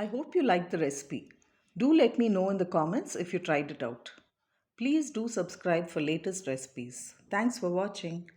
I hope you liked the recipe. Do let me know in the comments if you tried it out. Please do subscribe for latest recipes. Thanks for watching.